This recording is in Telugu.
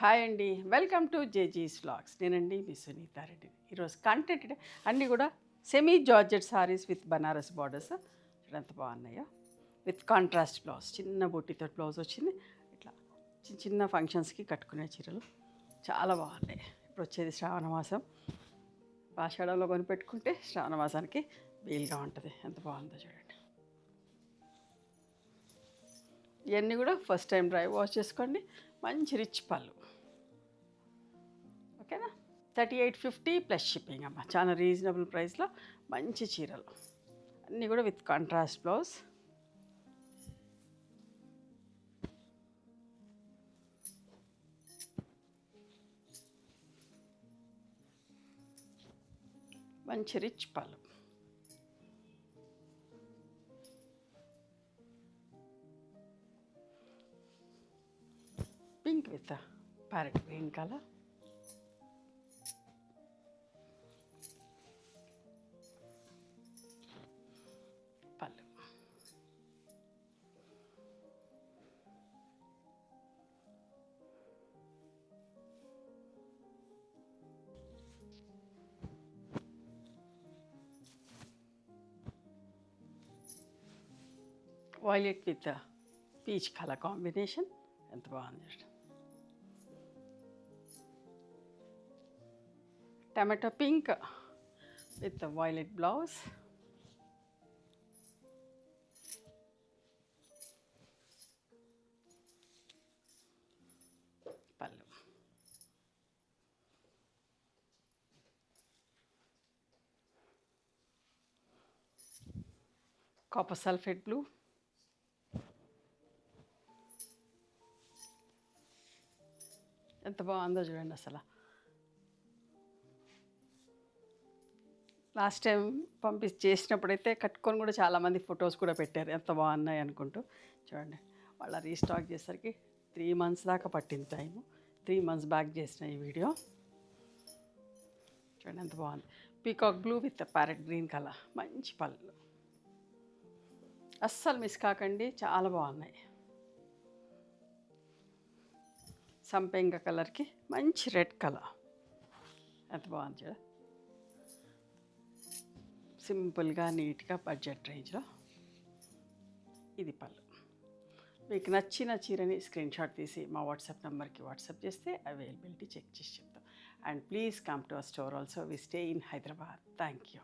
హాయ్ అండి, వెల్కమ్ టు జేజీస్ వ్లాగ్స్. నేనండి మీ సునీతారెడ్డి. ఈరోజు కంటెంట్ అన్నీ కూడా semi georgette saris with Banaras borders. ఎంత బాగున్నాయో, విత్ కాంట్రాస్ట్ బ్లౌజ్, చిన్న బొట్టితో బ్లౌజ్ వచ్చింది. ఇట్లా చిన్న చిన్న ఫంక్షన్స్కి కట్టుకునే చీరలు చాలా బాగున్నాయి. ఇప్పుడు వచ్చేది శ్రావణ మాసం, ఆషాఢంలో కొనిపెట్టుకుంటే శ్రావణ మాసానికి వీలుగా ఉంటుంది. ఎంత బాగుందో చూడండి. ఇవన్నీ కూడా ఫస్ట్ టైం డ్రై వాష్ చేసుకోండి. మంచి రిచ్ పళ్ళు, ఓకేనా. 3850 ప్లస్ షిప్పింగ్ అమ్మ. చాలా రీజనబుల్ ప్రైస్లో మంచి చీరలు అన్నీ కూడా విత్ కాంట్రాస్ట్ బ్లౌజ్. మంచి రిచ్ పళ్ళు, pink with parrot green colour. పళ్ళు, violet with peach colour combination ఎంత బాగుంది. Tomato pink with violet blouse. పళ్ళు, కాపర్ సల్ఫేట్ బ్లూ. ఎంత బాగుందో చూడండి అసలు. లాస్ట్ టైం చేసినప్పుడైతే కట్టుకొని కూడా చాలామంది ఫొటోస్ కూడా పెట్టారు, ఎంత బాగున్నాయి అనుకుంటూ. చూడండి, వాళ్ళ రీస్టాక్ చేసరికి 3 months దాకా పట్టింది టైము. 3 months బ్యాక్ చేసిన ఈ వీడియో. చూడండి ఎంత బాగుంది. Peacock blue with parrot green colour, మంచి పళ్ళు. అస్సలు మిస్ కాకండి, చాలా బాగున్నాయి. సంపెంగ కలర్కి మంచి రెడ్ కలర్, ఎంత బాగుంది చూడ. సింపుల్గా నీట్గా బడ్జెట్ రేంజ్లో. ఇది పళ్ళు. మీకు నచ్చిన చీరని స్క్రీన్ షాట్ తీసి మా వాట్సాప్ నెంబర్కి వాట్సాప్ చేస్తే అవైలబిలిటీ చెక్ చేసి చెప్తాం. And please come to our store also. We stay in Hyderabad. Thank you.